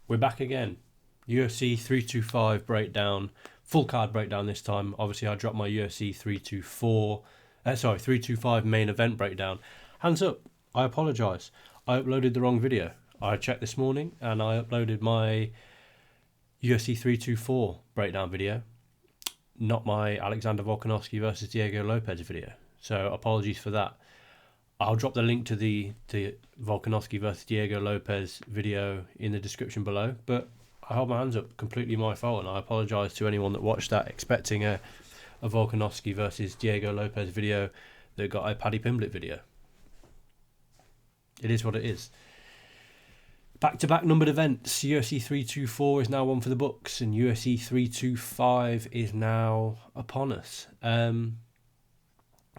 We're back again. UFC 325 breakdown, full card breakdown this time. Obviously, I dropped my UFC 325 main event breakdown. Hands up, I apologise. I uploaded the wrong video. I checked this morning and I uploaded my UFC 324 breakdown video, not my Alexander Volkanovski versus Diego Lopes video. So apologies for that. I'll drop the link to the Volkanovski versus Diego Lopes video in the description below. But I hold my hands up, completely my fault, and I apologise to anyone that watched that expecting a Volkanovski versus Diego Lopes video that got a Paddy Pimblett video. It is what it is. Back-to-back numbered events. UFC 324 is now one for the books, and UFC 325 is now upon us. A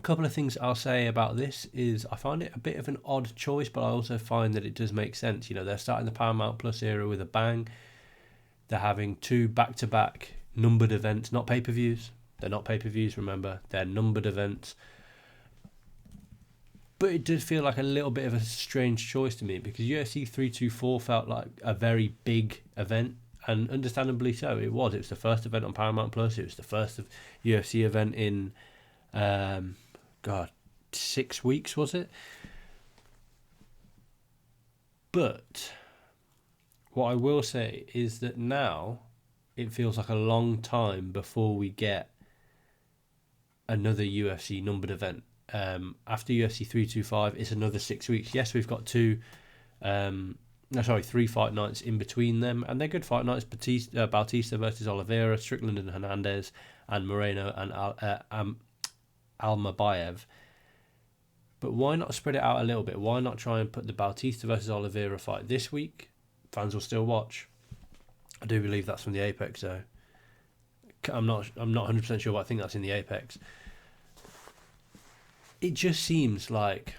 couple of things I'll say about this is I find it a bit of an odd choice, but I also find that it does make sense. You know, they're starting the Paramount Plus era with a bang. They're having two back-to-back numbered events, not pay-per-views. They're not pay-per-views, remember. They're numbered events. But it did feel like a little bit of a strange choice to me because UFC 324 felt like a very big event, and understandably so. It was. It was the first event on Paramount Plus. It was the first UFC event in 6 weeks, was it? But what I will say is that now it feels like a long time before we get another UFC numbered event. After UFC 325, it's another 6 weeks. Yes, we've got 3 fight nights in between them, and they're good fight nights. Bautista versus Oliveira, Strickland and Hernandez, and Moreno and Almabayev. But why not spread it out a little bit? Why not try and put the Bautista versus Oliveira fight this week? Fans will still watch. I do believe that's from the Apex though. I'm not 100% sure, but I think that's in the Apex. It just seems like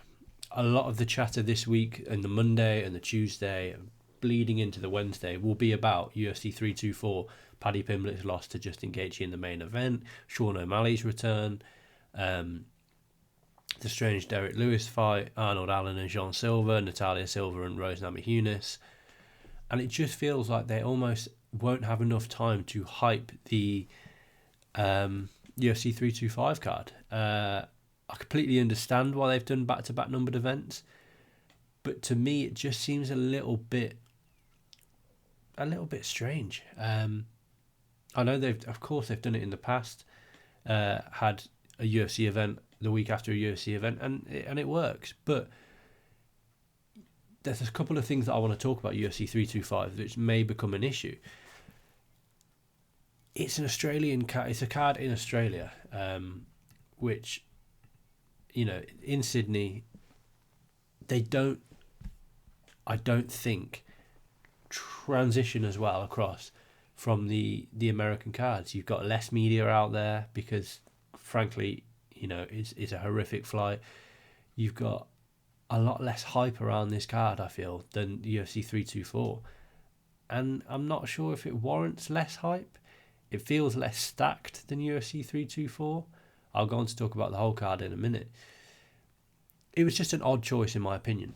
a lot of the chatter this week and the Monday and the Tuesday bleeding into the Wednesday will be about UFC 324, Paddy Pimblett's loss to Justin Gaethje in the main event, Sean O'Malley's return, the strange Derek Lewis fight, Arnold Allen and Jean Silva, Natalia Silva and Rose Namajunas. And it just feels like they almost won't have enough time to hype the UFC 325 card. I completely understand why they've done back-to-back numbered events, but to me it just seems a little bit strange. I know they've done it in the past, had a UFC event the week after a UFC event, and it works. But there's a couple of things that I want to talk about UFC 325 which may become an issue. It's an Australian card. It's a card in Australia, which, you know, in Sydney, I don't think transition as well across from the American cards. You've got less media out there because, frankly, you know, it's a horrific flight. You've got a lot less hype around this card, I feel, than UFC 324. And I'm not sure if it warrants less hype. It feels less stacked than UFC 324. I'll go on to talk about the whole card in a minute. It was just an odd choice in my opinion.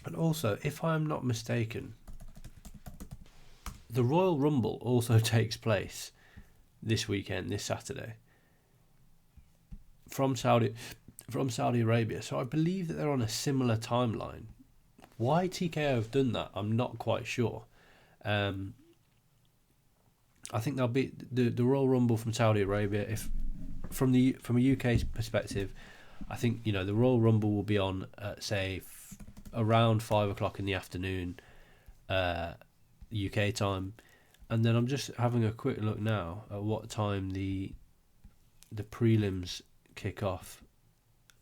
And also, if I'm not mistaken, the Royal Rumble also takes place this weekend, this Saturday, from Saudi Arabia. So I believe that they're on a similar timeline. Why TKO have done that, I'm not quite sure. I think there'll be the Royal Rumble from Saudi Arabia. If from a UK perspective, I think, you know, the Royal Rumble will be on at say around 5 o'clock in the afternoon, UK time, and then I'm just having a quick look now at what time the prelims kick off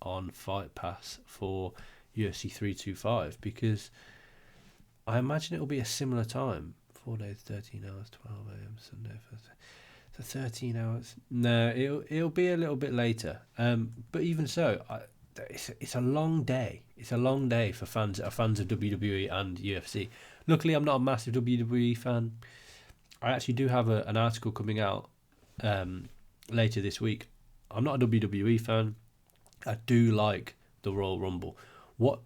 on Fight Pass for UFC 325, because I imagine it will be a similar time. 4 days, 13 hours, 12 a.m. Sunday, so 13 hours. No, it'll be a little bit later. But even so, it's a long day. It's a long day for fans of WWE and UFC. Luckily, I'm not a massive WWE fan. I actually do have an article coming out later this week. I'm not a WWE fan. I do like the Royal Rumble. What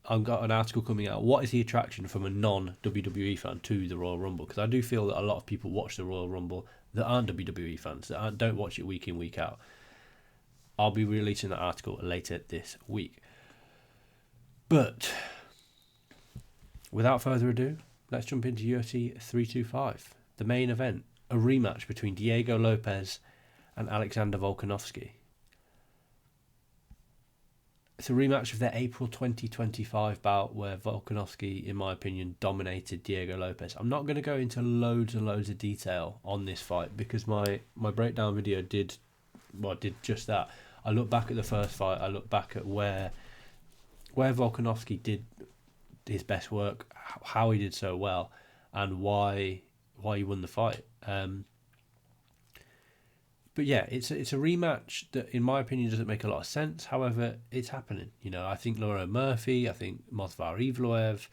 I've got an article coming out. What is the attraction from a non-WWE fan to the Royal Rumble? Because I do feel that a lot of people watch the Royal Rumble that aren't WWE fans, that don't watch it week in, week out. I'll be releasing that article later this week. But without further ado, let's jump into UFC 325. The main event, a rematch between Diego Lopes and Alexander Volkanovski. It's a rematch of their April 2025 bout where Volkanovski, in my opinion, dominated Diego Lopes. I'm not going to go into loads and loads of detail on this fight because my breakdown video did just that. I look back at the first fight. I look back at where Volkanovski did his best work, how he did so well, and why he won the fight. But yeah, it's a rematch that, in my opinion, doesn't make a lot of sense. However, it's happening. You know, I think Laurent Murphy, I think Movsar Evloev.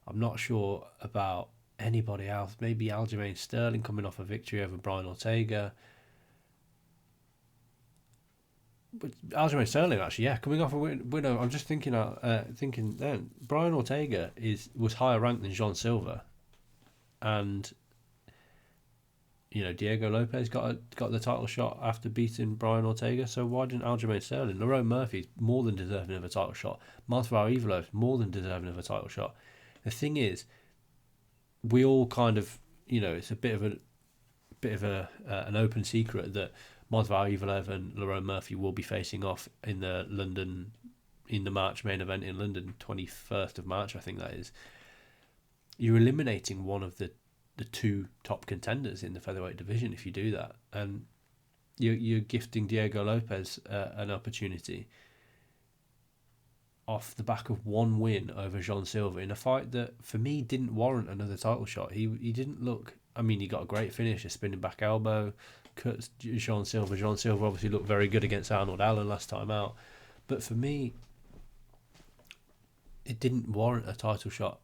I'm not sure about anybody else. Maybe Aljamain Sterling coming off a victory over Brian Ortega. But Aljamain Sterling, actually, yeah, coming off a winner. I'm just thinking then Brian Ortega was higher ranked than Jean Silva, and you know, Diego Lopes got the title shot after beating Brian Ortega. So why didn't Aljamain Sterling? Laurent Murphy's more than deserving of a title shot. Movsar Evloev's more than deserving of a title shot. The thing is, we all kind of, you know, it's a bit of an open secret that Movsar Evloev and Laurent Murphy will be facing off in the March main event in London, 21st of March, I think that is. You're eliminating one of the two top contenders in the featherweight division if you do that, and you're gifting Diego Lopes an opportunity off the back of one win over Jean Silva in a fight that for me didn't warrant another title shot. He didn't look, I mean, he got a great finish, a spinning back elbow, cuts Jean Silva. Jean Silva obviously looked very good against Arnold Allen last time out, but for me it didn't warrant a title shot,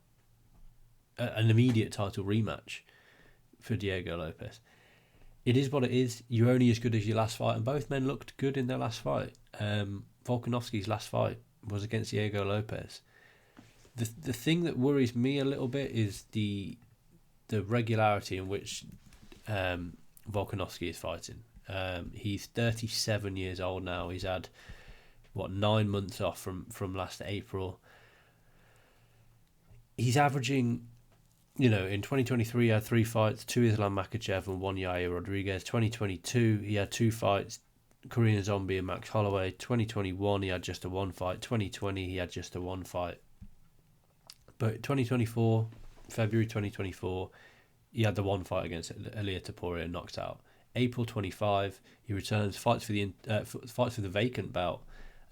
an immediate title rematch for Diego Lopes. It is what it is. You're only as good as your last fight, and both men looked good in their last fight. Volkanovski's last fight was against Diego Lopes. The thing that worries me a little bit is the regularity in which Volkanovski is fighting. He's 37 years old now. He's had 9 months off from last April. He's averaging, you know, in 2023 he had 3 fights, 2 Islam Makhachev and 1 Yair Rodriguez. 2022 he had 2 fights, Korean Zombie and Max Holloway. 2021 he had just a 1 fight. 2020 he had just a 1 fight. But 2024, February 2024, he had the 1 fight against Ilia Topuria and knocked out. April 25 he returns, fights for the vacant bout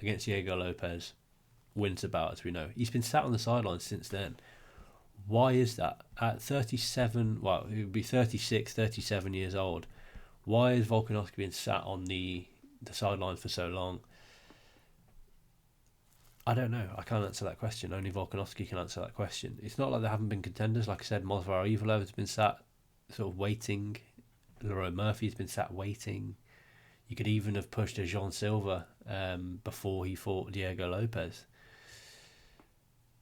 against Diego Lopes, wins the bout, as we know. He's been sat on the sidelines since then. Why is that? At 37, well, he would be 36, 37 years old. Why is Volkanovski being sat on the sidelines for so long? I don't know. I can't answer that question. Only Volkanovski can answer that question. It's not like there haven't been contenders. Like I said, Movsar Evloev has been sat sort of waiting. Laurent Murphy's been sat waiting. You could even have pushed a Jean Silva before he fought Diego Lopes.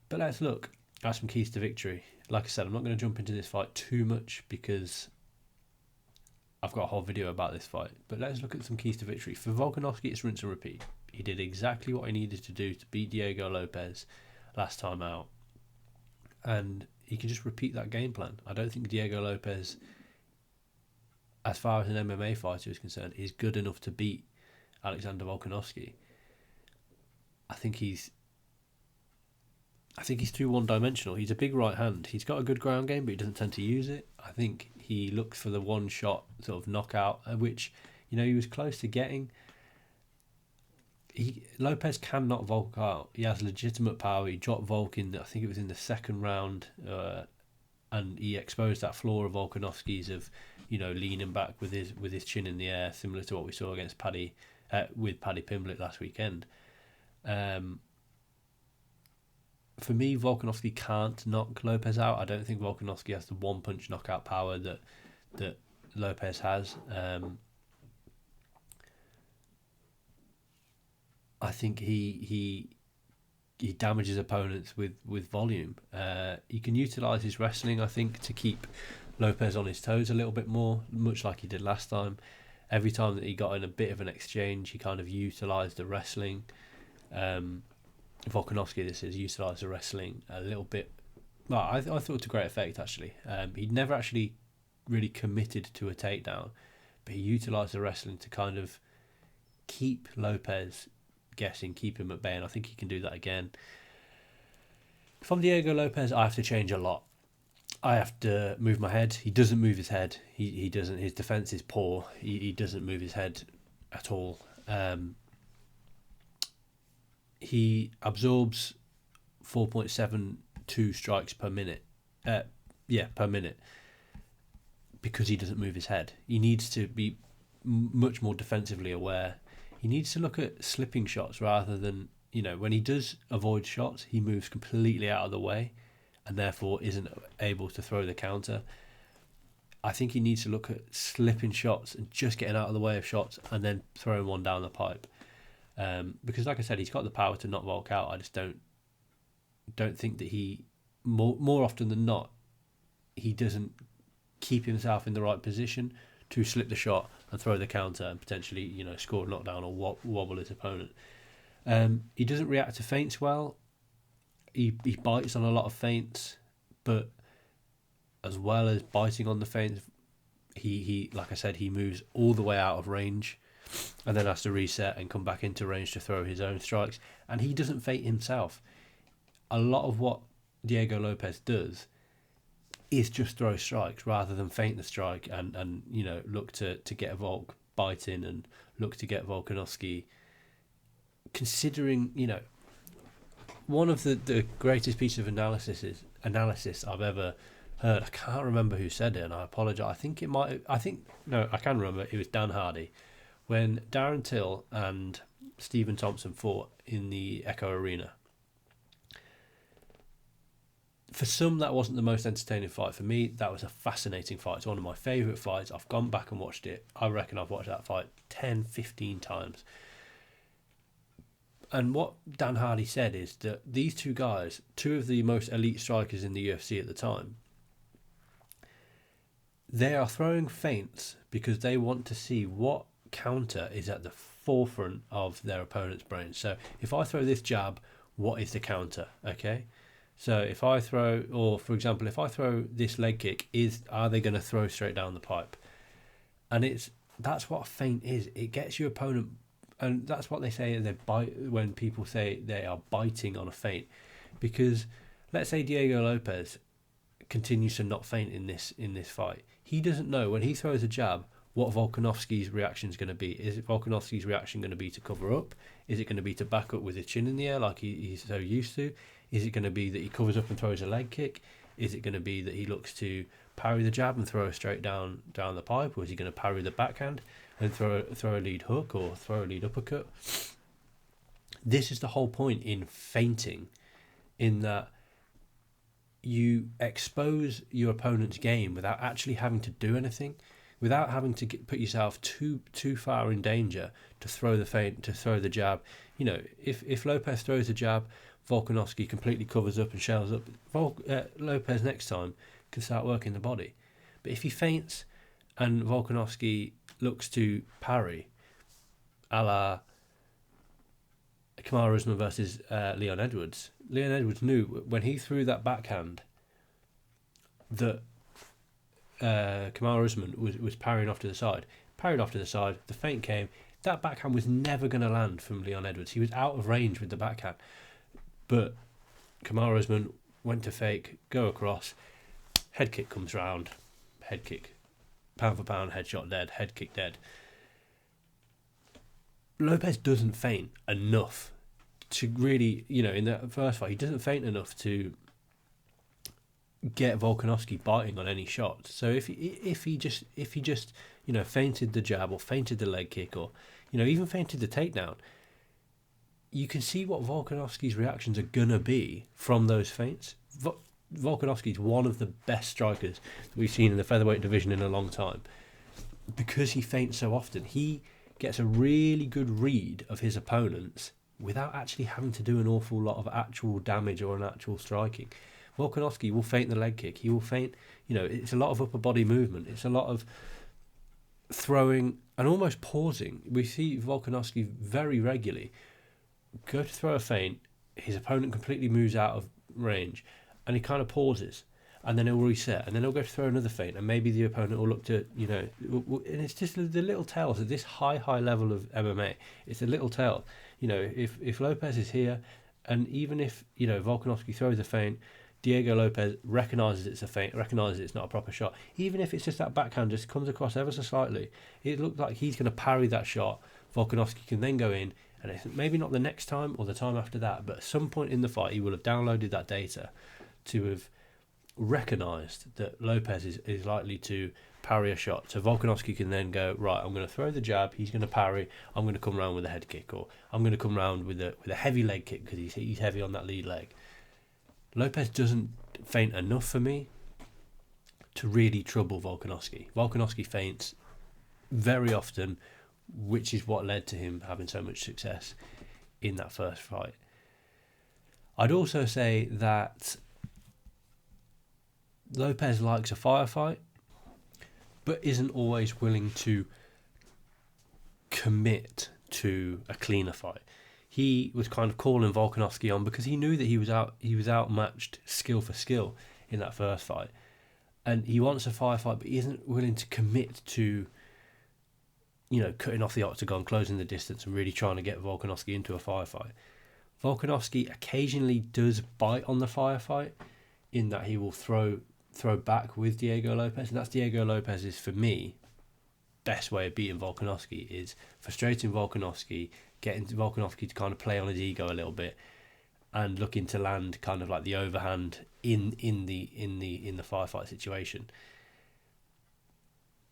But let's look at some keys to victory. Like I said, I'm not going to jump into this fight too much because I've got a whole video about this fight. But let's look at some keys to victory. For Volkanovski, it's rinse and repeat. He did exactly what he needed to do to beat Diego Lopes last time out. And he can just repeat that game plan. I don't think Diego Lopes, as far as an MMA fighter is concerned, is good enough to beat Alexander Volkanovski. I think he's too one-dimensional. He's a big right hand. He's got a good ground game, but he doesn't tend to use it. I think he looks for the one-shot sort of knockout, which, you know, he was close to getting. Lopes can knock Volk out. He has legitimate power. He dropped Volk in, I think it was in the second round, and he exposed that flaw of Volkanovski's of, you know, leaning back with his chin in the air, similar to what we saw against Paddy Pimblett last weekend. For me, Volkanovski can't knock Lopes out. I don't think Volkanovski has the one-punch knockout power that Lopes has. I think he he damages opponents with volume. He can utilise his wrestling, I think, to keep Lopes on his toes a little bit more, much like he did last time. Every time that he got in a bit of an exchange, he kind of utilised the wrestling. Volkanovski, this is, utilised the wrestling a little bit. Well, I thought to great effect, actually. He'd never actually really committed to a takedown, but he utilised the wrestling to kind of keep Lopes guessing, keep him at bay, and I think he can do that again. From Diego Lopes, I have to change a lot. I have to move my head. He doesn't move his head. He doesn't. His defense is poor. He doesn't move his head at all. He absorbs 4.72 strikes per minute. Per minute, because he doesn't move his head. He needs to be much more defensively aware. He needs to look at slipping shots rather than, when he does avoid shots, he moves completely out of the way and therefore isn't able to throw the counter. I think he needs to look at slipping shots and just getting out of the way of shots and then throwing one down the pipe. Because, like I said, he's got the power to knock Volk out. I just don't think that he, more often than not, he doesn't keep himself in the right position to slip the shot and throw the counter and potentially, score a knockdown or wobble his opponent. He doesn't react to feints well. He bites on a lot of feints, but as well as biting on the feints, he like I said, he moves all the way out of range and then has to reset and come back into range to throw his own strikes. And he doesn't feint himself. A lot of what Diego Lopes does is just throw strikes rather than feint the strike and look to get Volk biting and look to get Volkanovski. Considering, one of the greatest pieces of analysis I've ever heard. I can't remember who said it, and I apologise. I can remember. It was Dan Hardy. When Darren Till and Stephen Thompson fought in the Echo Arena. For some, that wasn't the most entertaining fight. For me, that was a fascinating fight. It's one of my favourite fights. I've gone back and watched it. I reckon I've watched that fight 10, 15 times. And what Dan Hardy said is that these two guys, two of the most elite strikers in the UFC at the time, they are throwing feints because they want to see what counter is at the forefront of their opponent's brain. So if I throw this jab, what is the counter? Okay? So if I throw, or for example, if I throw this leg kick, are they going to throw straight down the pipe? And that's what a feint is. It gets your opponent, and that's what they say they bite when people say they are biting on a feint. Because let's say Diego Lopes continues to not feint in this fight. He doesn't know when he throws a jab what Volkanovski's reaction is going to be. Is Volkanovski's reaction going to be to cover up? Is it going to be to back up with his chin in the air like he's so used to? Is it going to be that he covers up and throws a leg kick? Is it going to be that he looks to parry the jab and throw straight down the pipe? Or is he going to parry the backhand and throw a lead hook or throw a lead uppercut? This is the whole point in feinting, in that you expose your opponent's game without actually having to do anything, without having to put yourself too far in danger to throw the feint, to throw the jab. If Lopes throws a jab, Volkanovski completely covers up and shells up. Lopes next time can start working the body. But if he feints and Volkanovski looks to parry, a la Kamaru Usman versus Leon Edwards. Leon Edwards knew when he threw that backhand that Kamaru Usman was parrying off to the side. Parried off to the side, the feint came. That backhand was never going to land from Leon Edwards. He was out of range with the backhand. But Kamaru Usman went to fake, go across, head kick comes round, head kick, pound for pound, headshot dead, head kick dead. Lopes doesn't feint enough to really, in that first fight, he doesn't feint enough to get Volkanovski biting on any shot. So if he just feinted the jab or feinted the leg kick or even feinted the takedown, you can see what Volkanovski's reactions are gonna be from those feints. Volkanovski's one of the best strikers that we've seen in the featherweight division in a long time because he feints so often. He gets a really good read of his opponents without actually having to do an awful lot of actual damage or an actual striking. Volkanovski will feint the leg kick. He will feint, it's a lot of upper body movement. It's a lot of throwing and almost pausing. We see Volkanovski very regularly go to throw a feint, his opponent completely moves out of range, and he kind of pauses, and then he'll reset, and then he'll go to throw another feint, and maybe the opponent will look to, and it's just the little tells at this high level of MMA. It's a little tell, if Lopes is here, and even if, Volkanovski throws a feint, Diego Lopes recognises it's a feint, recognises it's not a proper shot. Even if it's just that backhand just comes across ever so slightly, it looks like he's going to parry that shot. Volkanovski can then go in, and it's maybe not the next time or the time after that, but at some point in the fight, he will have downloaded that data to have recognised that Lopes is likely to parry a shot. So Volkanovski can then go, right, I'm going to throw the jab, he's going to parry, I'm going to come round with a head kick, or I'm going to come round with a heavy leg kick because he's heavy on that lead leg. Lopes doesn't feint enough for me to really trouble Volkanovski. Volkanovski feints very often, which is what led to him having so much success in that first fight. I'd also say that Lopes likes a firefight, but isn't always willing to commit to a cleaner fight. He was kind of calling Volkanovski on because he knew that he was outmatched skill for skill in that first fight, and he wants a firefight, but he isn't willing to commit to, cutting off the octagon, closing the distance, and really trying to get Volkanovski into a firefight. Volkanovski occasionally does bite on the firefight, in that he will throw back with Diego Lopes, and that's Diego Lopes's, for me, best way of beating Volkanovski is frustrating Volkanovski, getting Volkanovski to kind of play on his ego a little bit, and looking to land kind of like the overhand in the firefight situation.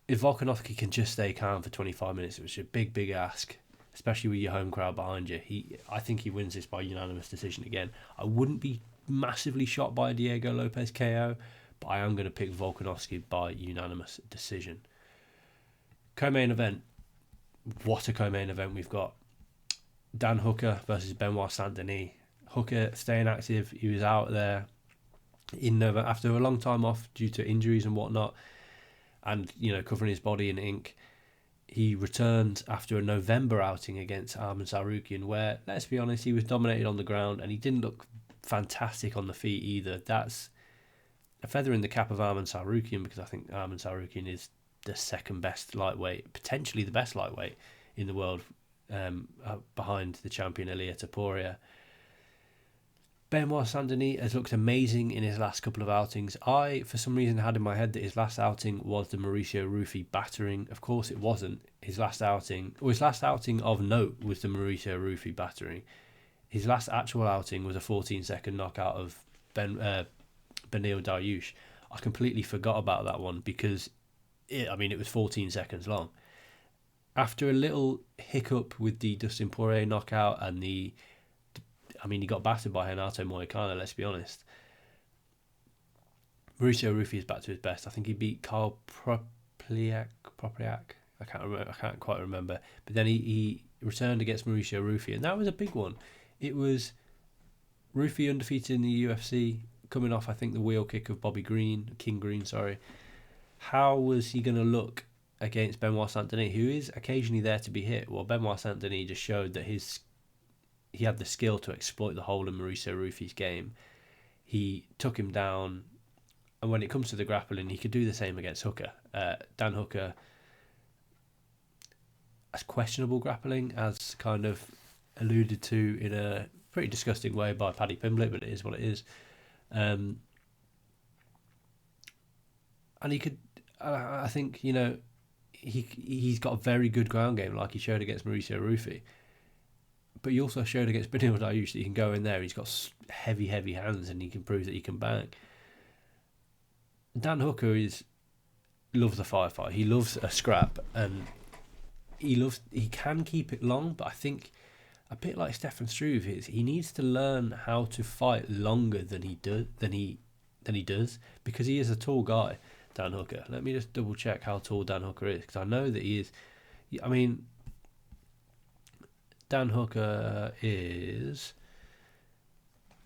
If Volkanovski can just stay calm for 25 minutes, which is a big ask, especially with your home crowd behind you, I think he wins this by unanimous decision again. I wouldn't be massively shocked by a Diego Lopes KO, but I am going to pick Volkanovski by unanimous decision. Co-main event. What a co-main event we've got. Dan Hooker versus Benoit Saint-Denis. Hooker staying active. He was out there in November after a long time off due to injuries and whatnot, and covering his body in ink. He returned after a November outing against Arman Tsarukyan, where, let's be honest, he was dominated on the ground and he didn't look fantastic on the feet either. That's a feather in the cap of Arman Tsarukyan, because I think Arman Tsarukyan is the second best lightweight, potentially the best lightweight in the world, behind the champion Ilia Topuria. Benoit Saint-Denis has looked amazing in his last couple of outings. I, for some reason, had in my head that his last outing was the Mauricio Rufy battering. Of course, it wasn't. His last outing of note was the Mauricio Rufy battering. His last actual outing was a 14-second knockout of Beneil Dariush. I completely forgot about that one because it was 14 seconds long. After a little hiccup with the Dustin Poirier knockout and he got battered by Renato Moicano, let's be honest. Mauricio Rufy is back to his best. I think he beat Kyle Propliak. I can't quite remember. But then he returned against Mauricio Rufy, and that was a big one. It was Rufy undefeated in the UFC, coming off, I think, the wheel kick of King Green. How was he going to look against Benoit Saint-Denis, who is occasionally there to be hit? Well, Benoit Saint-Denis just showed that he had the skill to exploit the hole in Mauricio Rufy's game. He took him down, and when it comes to the grappling, he could do the same against Hooker. Dan Hooker has questionable grappling, as kind of alluded to in a pretty disgusting way by Paddy Pimblett, but it is what it is. And he could, I think, he's got a very good ground game, like he showed against Mauricio Rufy. But he also showed against Beneil Dariush that he can go in there and he's got heavy hands and he can prove that he can bang. Dan Hooker loves a firefight. He loves a scrap, and he can keep it long, but I think a bit like Stefan Struve, he needs to learn how to fight longer than he does, because he is a tall guy, Dan Hooker. Let me just double check how tall Dan Hooker is, because I know that he is. Dan Hooker is...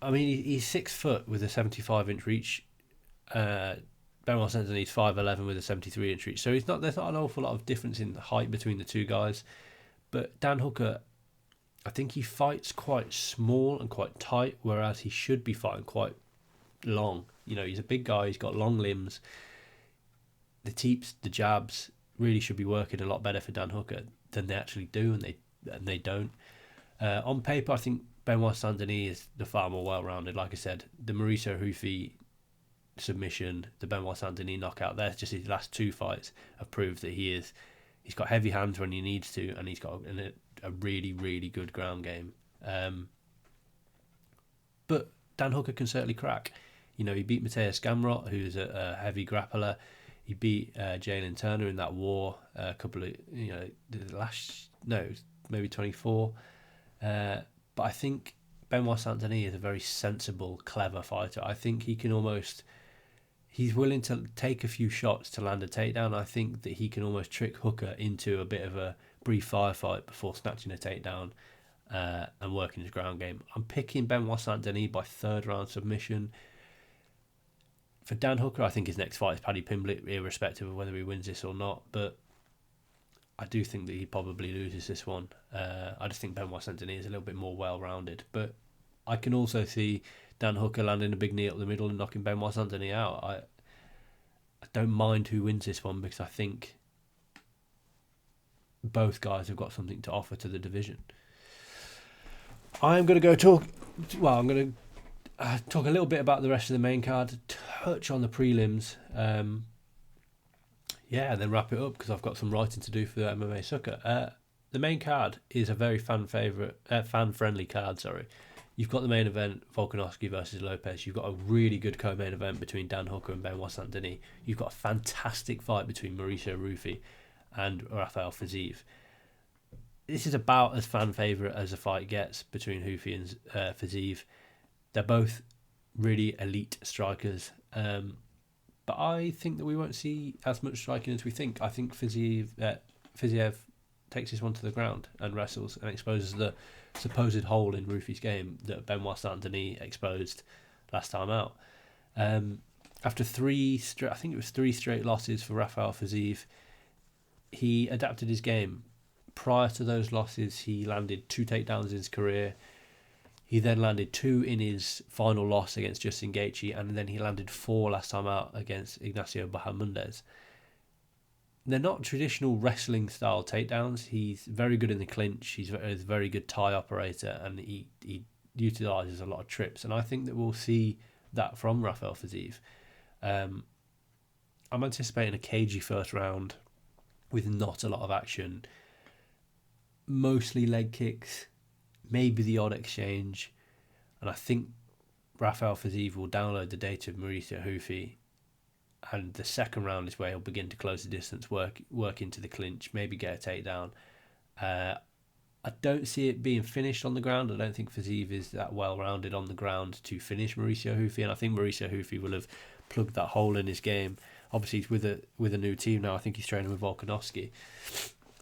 I mean, he's 6 foot with a 75-inch reach. Benoit Saint-Denis 5'11" with a 73-inch reach. So there's not an awful lot of difference in the height between the two guys. But Dan Hooker, I think he fights quite small and quite tight, whereas he should be fighting quite long. You know, he's a big guy. He's got long limbs. The teeps, the jabs really should be working a lot better for Dan Hooker than they actually do, and they don't. On paper, I think Benoit Saint-Denis is the far more well-rounded. Like I said, the Mauricio Hufi submission, the Benoit Saint-Denis knockout, there's just his last 2 fights have proved that he's got heavy hands when he needs to, and he's got a really, really good ground game. But Dan Hooker can certainly crack. You know, he beat Mateus Gamrot, who's a heavy grappler. He beat Jalen Turner in that war a couple of, maybe 24. But I think Benoit Saint-Denis is a very sensible, clever fighter. I think he's willing to take a few shots to land a takedown. I think that he can almost trick Hooker into a bit of a brief firefight before snatching a takedown and working his ground game. I'm picking Benoit Saint-Denis by 3rd round submission. For Dan Hooker, I think his next fight is Paddy Pimblett, irrespective of whether he wins this or not. But I do think that he probably loses this one. I just think Benoit Saint-Denis is a little bit more well-rounded. But I can also see Dan Hooker landing a big knee up the middle and knocking Benoit Saint-Denis out. I don't mind who wins this one, because I think both guys have got something to offer to the division. I'm going to talk a little bit about the rest of the main card, touch on the prelims, and then wrap it up, because I've got some writing to do for the MMA Sucker. The main card is a very fan-friendly card. You've got the main event, Volkanovski versus Lopes. You've got a really good co-main event between Dan Hooker and Benoit Saint-Denis. You've got a fantastic fight between Mauricio Rufi and Rafael Fiziev. This is about as fan favourite as a fight gets between Rufi and Fiziev. They're both really elite strikers. But I think that we won't see as much striking as we think. I think Fiziev takes this one to the ground and wrestles and exposes the supposed hole in Rufi's game that Benoit Saint-Denis exposed last time out. After 3 straight losses for Rafael Fiziev, he adapted his game. Prior to those losses, he landed 2 takedowns in his career. He then landed 2 in his final loss against Justin Gaethje, and then he landed 4 last time out against Ignacio Bahamondes. They're not traditional wrestling style takedowns. He's very good in the clinch. He's a very good tie operator, and he utilises a lot of trips. And I think that we'll see that from Rafael Fiziev. I'm anticipating a cagey first round with not a lot of action. Mostly leg kicks, maybe the odd exchange. And I think Rafael Fiziev will download the data of Mauricio Rufi. And the second round is where he'll begin to close the distance, work into the clinch, maybe get a takedown. I don't see it being finished on the ground. I don't think Fiziev is that well-rounded on the ground to finish Mauricio Rufi, and I think Mauricio Rufi will have plugged that hole in his game. Obviously, he's with a new team now. I think he's training with Volkanovski.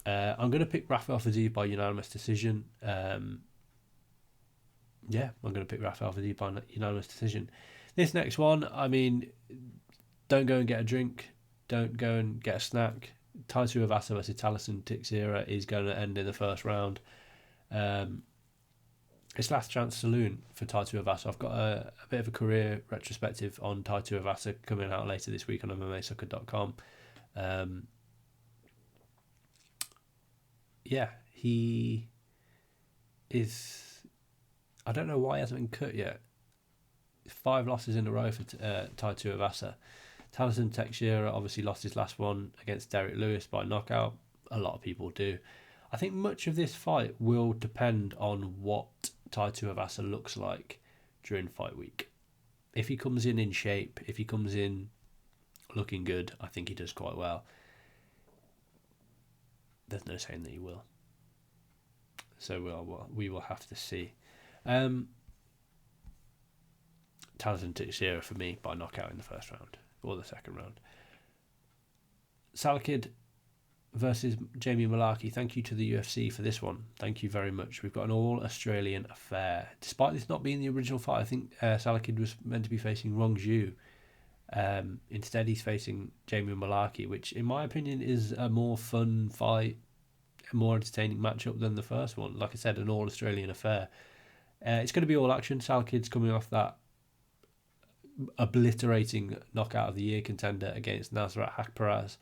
I'm going to pick Rafael Fiziev by unanimous decision. I'm going to pick Rafael Fiziev by unanimous decision. This next one, I mean, don't go and get a drink. Don't go and get a snack. Tai Tuivasa versus Talison Teixeira is going to end in the first round. It's last chance saloon for Tai Tuivasa. I've got a bit of a career retrospective on Tai Tuivasa coming out later this week on MMAsucker.com. He is... I don't know why he hasn't been cut yet. 5 losses in a row for Tai Tuivasa. Talison Teixeira obviously lost his last one against Derek Lewis by knockout. A lot of people do. I think much of this fight will depend on what Tai Tuivasa looks like during fight week. If he comes in shape, if he comes in looking good, I think he does quite well. There's no saying that he will. So we will have to see. Talison Teixeira for me by knockout in the first round or the second round. Salakid, versus Jamie Mullarkey. Thank you to the UFC for this one. Thank you very much. We've got an all-Australian affair. Despite this not being the original fight, I think Salakid was meant to be facing Rong Zhu. Instead, he's facing Jamie Mullarkey, which, in my opinion, is a more fun fight, a more entertaining matchup than the first one. Like I said, an all-Australian affair. It's going to be all action. Salakid's coming off that obliterating knockout of the year contender against Nasrat Haqparaz.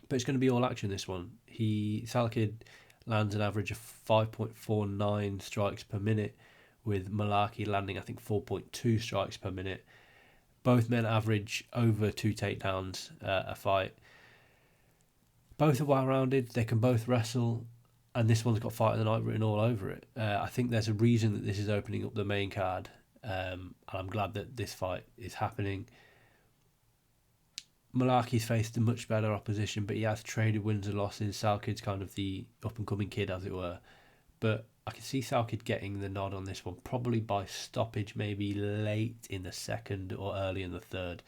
But it's going to be all action, this one. Salakid lands an average of 5.49 strikes per minute, with Mullarkey landing, I think, 4.2 strikes per minute. Both men average over 2 takedowns a fight. Both are well-rounded. They can both wrestle. And this one's got Fight of the Night written all over it. I think there's a reason that this is opening up the main card. And I'm glad that this fight is happening. Mullarkey's faced a much better opposition, but he has traded wins and losses. Salkid's kind of the up-and-coming kid, as it were. But I can see Salkid getting the nod on this one, probably by stoppage, maybe late in the second or early in the third.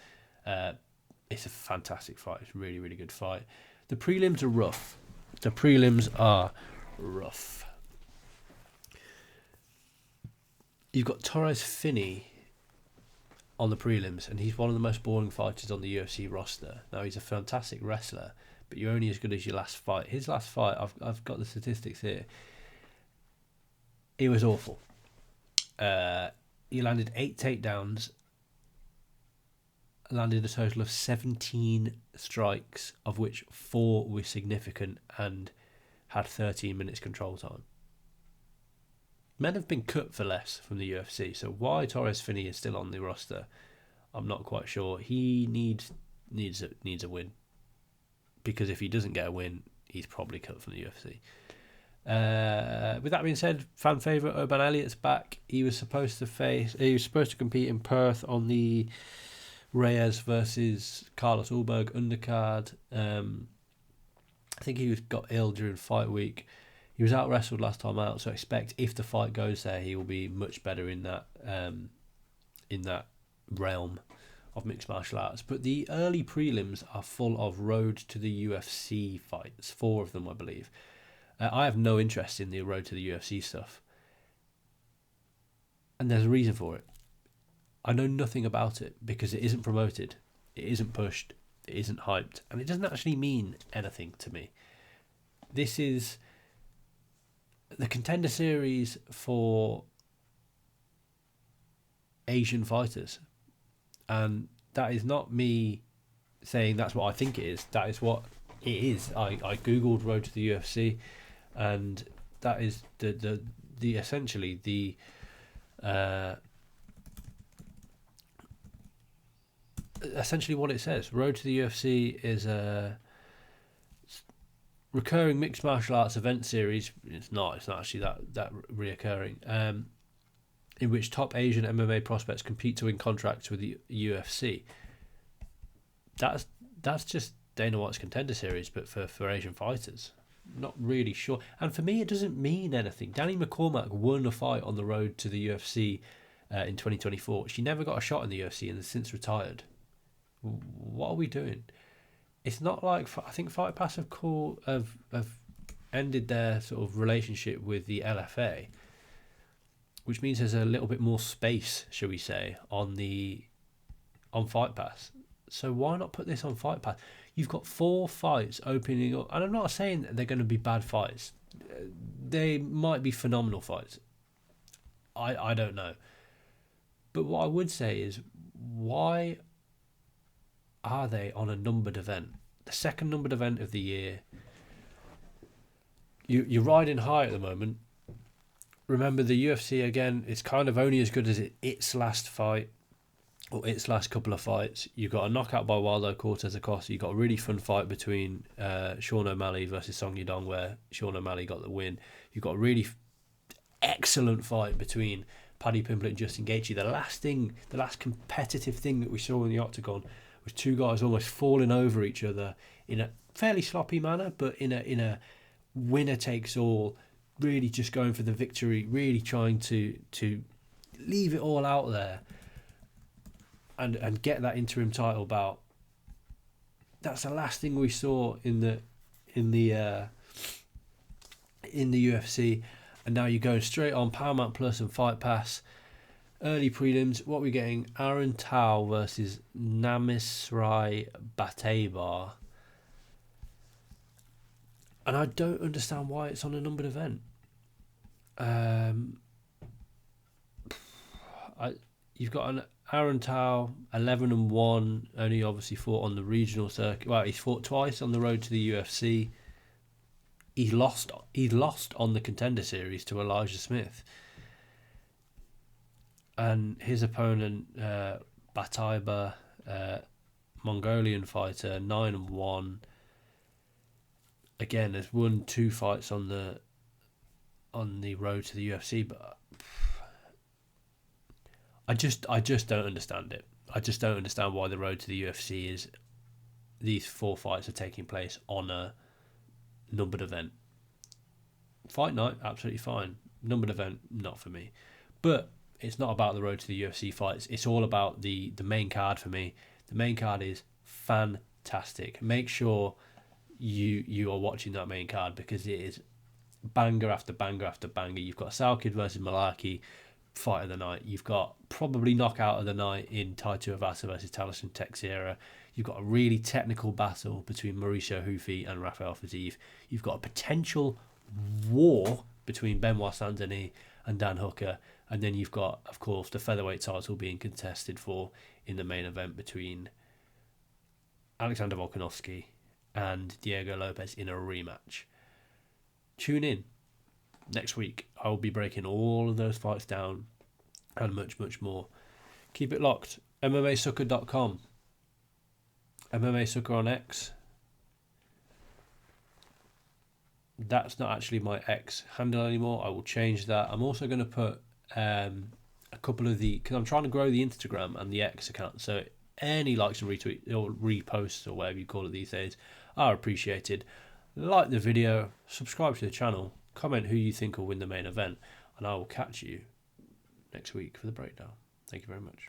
It's a fantastic fight. It's a really, really good fight. The prelims are rough. You've got Torres Finney on the prelims, and he's one of the most boring fighters on the UFC roster. Now, he's a fantastic wrestler, but you're only as good as your last fight. His last fight, I've got the statistics here. It was awful. He landed 8 takedowns, landed a total of 17 strikes, of which 4 were significant, and had 13 minutes control time. Men have been cut for less from the UFC, so why Torres Finney is still on the roster, I'm not quite sure. He needs a win, because if he doesn't get a win, he's probably cut from the UFC. With that being said, fan favourite Urban Elliott's back. He was supposed to compete in Perth on the Reyes versus Carlos Ulberg undercard. I think he got ill during fight week. He was out wrestled last time out, so I expect if the fight goes there, he will be much better in that realm of mixed martial arts. But the early prelims are full of road to the UFC fights, 4 of them, I believe. I have no interest in the road to the UFC stuff, and there's a reason for it. I know nothing about it because it isn't promoted, it isn't pushed, it isn't hyped, and it doesn't actually mean anything to me. This is the contender series for Asian fighters, and that is not me saying that's what I think it is. That is what it is. I googled road to the UFC, and that is the essentially the essentially what it says. Road to the UFC is a recurring mixed martial arts event series. It's not actually that reoccurring. In which top Asian MMA prospects compete to win contracts with the UFC. That's just Dana White's contender series, but for Asian fighters. Not really sure. And for me, it doesn't mean anything. Danny McCormack won a fight on the road to the UFC in 2024. She never got a shot in the UFC and has since retired. What are we doing? It's not like, I think Fight Pass have ended their sort of relationship with the LFA, which means there's a little bit more space, shall we say, on Fight Pass. So why not put this on Fight Pass? You've got 4 fights opening up, and I'm not saying that they're going to be bad fights. They might be phenomenal fights. I don't know. But what I would say is, why are they on a numbered event? The second numbered event of the year. You're riding high at the moment. Remember, the UFC, again, it's kind of only as good as its last fight, or its last couple of fights. You got a knockout by Waldo Cortez Acosta. You got a really fun fight between Sean O'Malley versus Song Yadong, where Sean O'Malley got the win. You got a really excellent fight between Paddy Pimblett and Justin Gaethje. The last competitive thing that we saw in the octagon was 2 guys almost falling over each other in a fairly sloppy manner, but in a winner takes all. Really just going for the victory. Really trying to leave it all out there. And get that interim title bout. That's the last thing we saw in the in the UFC, and now you're going straight on Paramount Plus and Fight Pass. Early prelims, what we're getting: Aaron Tao versus Namisrai Batebar. And I don't understand why it's on a numbered event. You've got an Aaron Tao, 11-1, only obviously fought on the regional circuit. Well, he's fought twice on the road to the UFC. He lost on the Contender Series to Elijah Smith. And his opponent, Bataiba, Mongolian fighter, 9-1. Again, has won 2 fights on the road to the UFC, but I just don't understand it. I just don't understand why the road to the UFC is these 4 fights are taking place on a numbered event. Fight night, absolutely fine. Numbered event, not for me. But it's not about the road to the UFC fights. It's all about the main card for me. The main card is fantastic. Make sure you are watching that main card, because it is banger after banger after banger. You've got Salkid versus Malaki, fight of the night. You've got probably knockout of the night in Taito Avasa versus Talison Teixeira. You've got a really technical battle between Mauricio Hufi and Rafael Fiziev. You've got a potential war between Benoit Saint-Denis and Dan Hooker. And then you've got, of course, the featherweight title being contested for in the main event between Alexander Volkanovski and Diego Lopes in a rematch. Tune in next week. I will be breaking all of those fights down and much, much more. Keep it locked. MMAsucker.com. MMA Sucker on X. That's not actually my X handle anymore. I will change that. I'm also going to put a couple of because I'm trying to grow the Instagram and the X account. So any likes and retweets or reposts or whatever you call it these days are appreciated. Like the video, subscribe to the channel, comment who you think will win the main event, and I will catch you next week for the breakdown. Thank you very much.